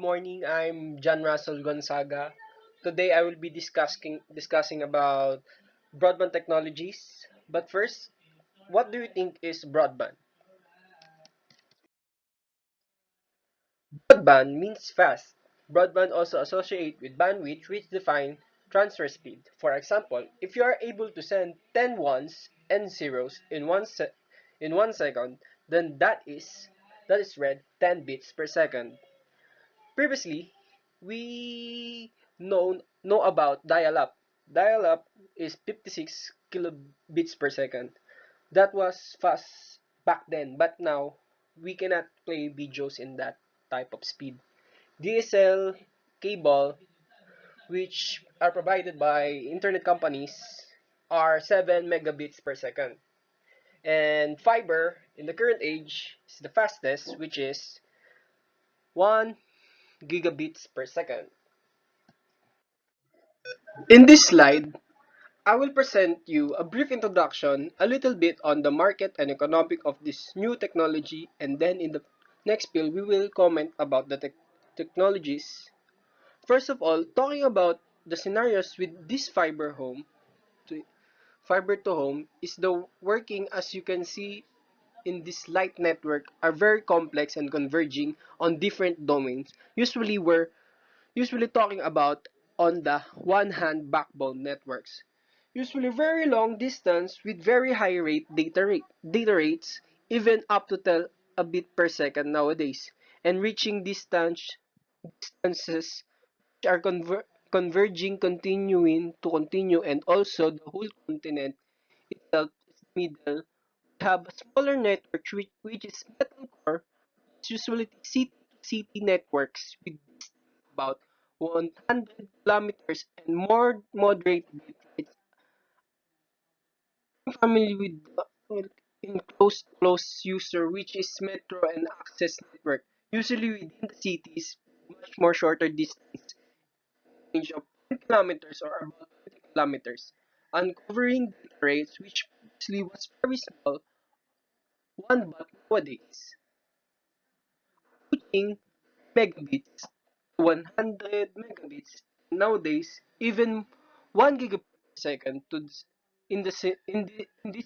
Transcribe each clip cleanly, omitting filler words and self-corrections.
morning. I'm Russel Gonzaga. Today I will be discussing about broadband technologies. But first, what do you think is broadband? Broadband means fast. Broadband also associated with bandwidth which define transfer speed. For example, if you are able to send 10 ones and zeros in 1 second, then that is read 10 bits per second. Previously, we know about dial-up. Dial-up is 56 kilobits per second. That was fast back then, but now we cannot play videos in that type of speed. DSL cable, which are provided by internet companies, are 7 megabits per second. And fiber in the current age is the fastest, which is 1 gigabits per second. In this slide, I will present you a brief introduction, a little bit on the market and economic of this new technology, and then in the next bill, we will comment about the technologies. First of all, talking about the scenarios with this to, fiber to home is the working as you can see in this light network are very complex and converging on different domains. Usually talking about on the one hand backbone networks. Usually very long distance with very high data rates, even up to tell a bit per second nowadays, and reaching distances which are converging, continuing to continue, and also the whole continent itself is middle. We have a smaller network which is metal core, usually city to city networks with about 100 kilometers and more moderate bit rates. I'm familiar with in close user which is metro and access network. Usually within the cities, much more shorter distance, range of 10 kilometers or about 20 kilometers, uncovering data rates which previously was very small, one but nowadays, reaching megabits, 100 megabits. Nowadays, even 1 gigabit per second in this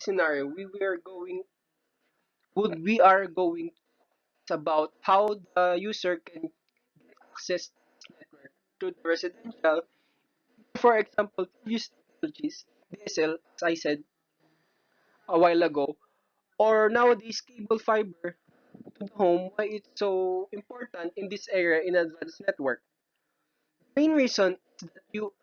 scenario, we are going about how the user can access this network to the residential. For example, previous technologies, DSL, as I said a while ago, or nowadays cable fiber to the home, why it's so important in this area in advanced network. Main reason is that you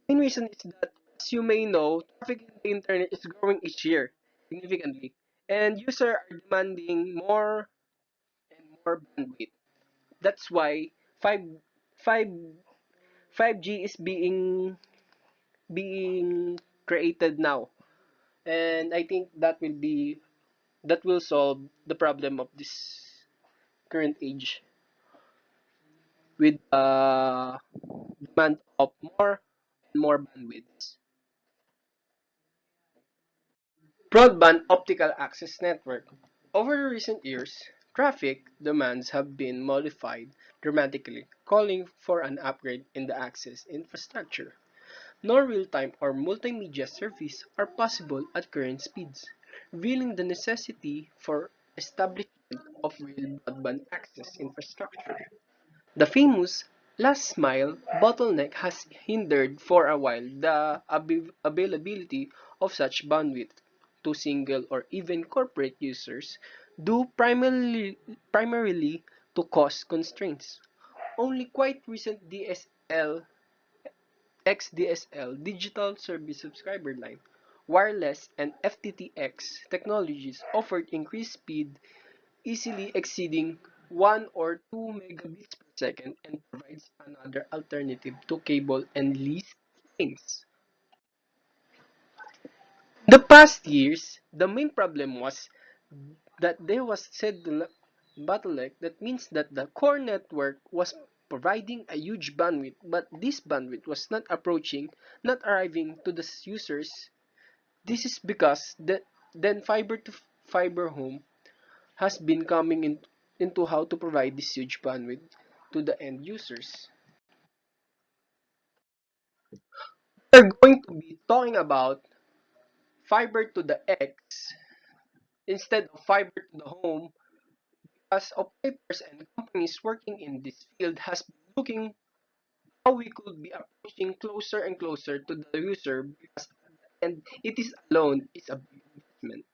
main reason is that, as you may know, traffic in the internet is growing each year significantly, and users are demanding more and more bandwidth. That's why 5, 5, 5G is being created now, and I think that will solve the problem of this current age with demand of more and more bandwidths. Broadband optical access network. Over the recent years, traffic demands have been modified dramatically, calling for an upgrade in the access infrastructure. No real-time or multimedia service are possible at current speeds, revealing the necessity for establishment of real broadband access infrastructure. The famous last mile bottleneck has hindered for a while the availability of such bandwidth to single or even corporate users due primarily to cost constraints. Only quite recent XDSL digital service subscriber line, wireless and FTTX technologies offered increased speed easily exceeding 1 or 2 megabits per second and provides another alternative to cable and leased lines. The past years, the main problem was that there was said bottleneck. That means that the core network was providing a huge bandwidth, but this bandwidth was not arriving to the users. This is because then fiber to fiber home has been coming into how to provide this huge bandwidth to the end users. We're going to be talking about fiber to the X instead of fiber to the home, as operators and companies working in this field has been looking how we could be approaching closer and closer to the user, because and it is alone is a big investment.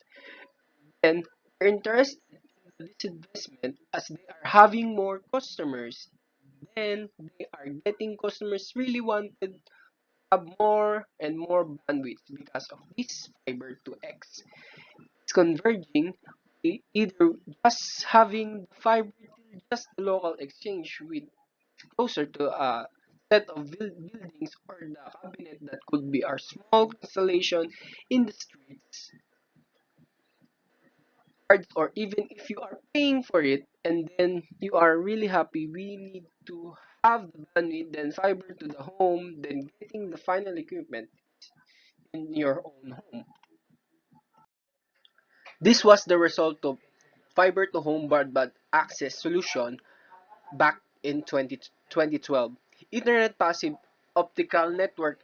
And we're interested in this investment as they are having more customers. Then they are getting customers really wanted to have more and more bandwidth because of this fiber to X. It's converging either just having fiber to just the local exchange with closer to a set of buildings, or the cabinet that could be our small installation in the streets, or even if you are paying for it and then you are really happy, we need to have the bandwidth, then fiber to the home, then getting the final equipment in your own home. This was the result of fiber to home broadband access solution back in 2012. Internet Passive Optical Network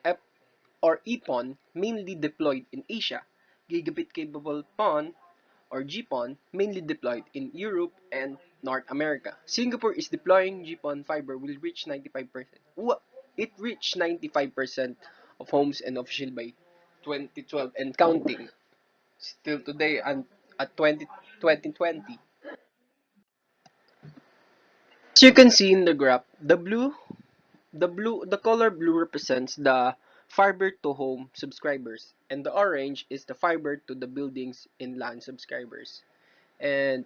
or EPON, mainly deployed in Asia. Gigabit Capable PON or GPON, mainly deployed in Europe and North America. Singapore is deploying GPON fiber will reach 95%. It reached 95% of homes and official by 2012 and counting. Still today and at 2020. As you can see in the graph, the color blue represents the fiber to home subscribers, and the orange is the fiber to the buildings in LAN subscribers. And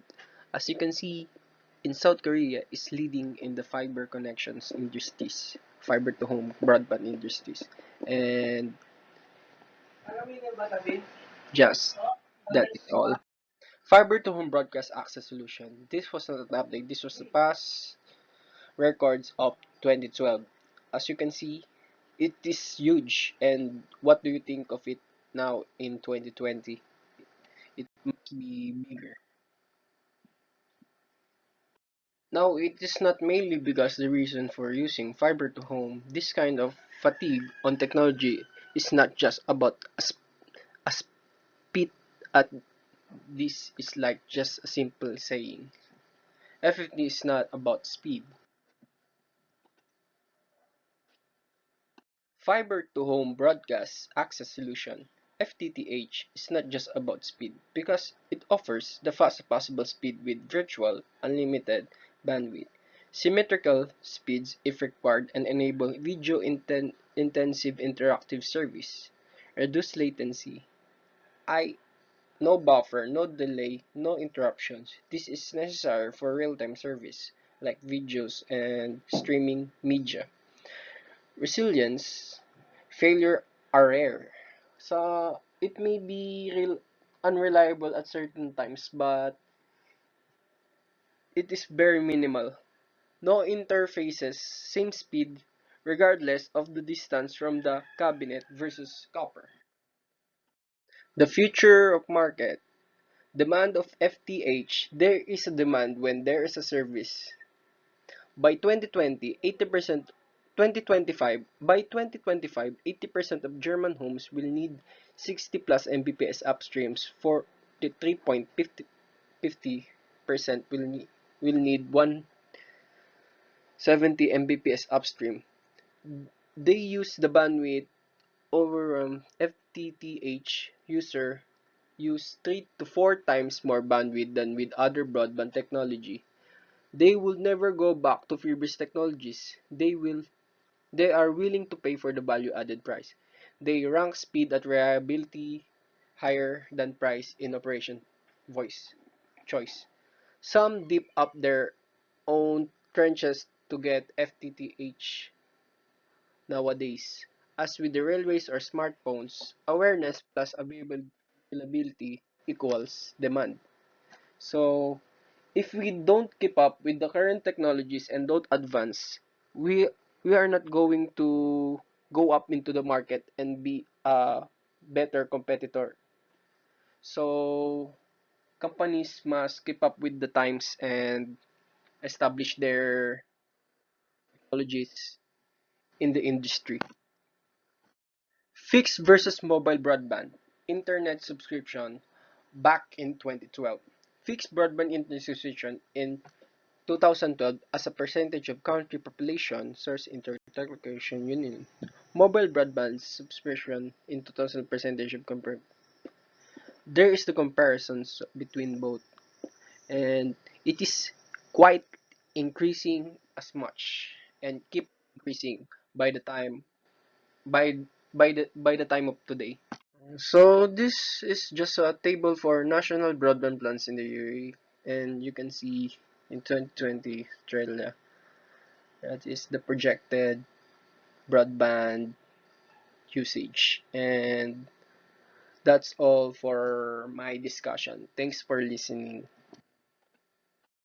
as you can see, in South Korea is leading in the fiber connections industries, fiber to home broadband industries. And just that is all. Fiber to home broadcast access solution. This was not an update. This was the past records of 2012. As you can see, it is huge. And what do you think of it now in 2020? It must be bigger. Now, it is not mainly because the reason for using fiber to home. This kind of fatigue on technology is not just about a speed at this is like just a simple saying. FFT is not about speed. Fiber to Home Broadcast Access Solution (FTTH) is not just about speed, because it offers the fastest possible speed with virtual, unlimited bandwidth, symmetrical speeds if required, and enable video-intensive interactive service, reduced latency, I no buffer, no delay, no interruptions. This is necessary for real-time service like videos and streaming media. Resilience, failure are rare. So it may be unreliable at certain times, but it is very minimal. No interfaces, same speed, regardless of the distance from the cabinet versus copper. The future of market. Demand of FTH. There is a demand when there is a service. By 2020, 80% 2025, by 2025, 80% of German homes will need 60 plus Mbps upstreams. For the 3.50% will need 170 Mbps upstream. They use the bandwidth over FTTH user use 3 to 4 times more bandwidth than with other broadband technology. They will never go back to fibrous technologies. They are willing to pay for the value-added price. They rank speed at reliability higher than price in operation voice choice. Some dip up their own trenches to get FTTH nowadays. As with the railways or smartphones, awareness plus availability equals demand. So, if we don't keep up with the current technologies and don't advance, we we are not going to go up into the market and be a better competitor. So companies must keep up with the times and establish their technologies in the industry. Fixed versus mobile broadband. Internet subscription back in 2012. Fixed broadband internet subscription in 2012 as a percentage of country population, source Internet Telecommunication Union. Mobile broadband subscription in 2000 percentage of there is the comparisons between both, and it is quite increasing as much and keep increasing by the time by by the time of today. So this is just a table for national broadband plans in the UAE, and you can see in 2020 Australia, that is the projected broadband usage. And that's all for my discussion. Thanks for listening.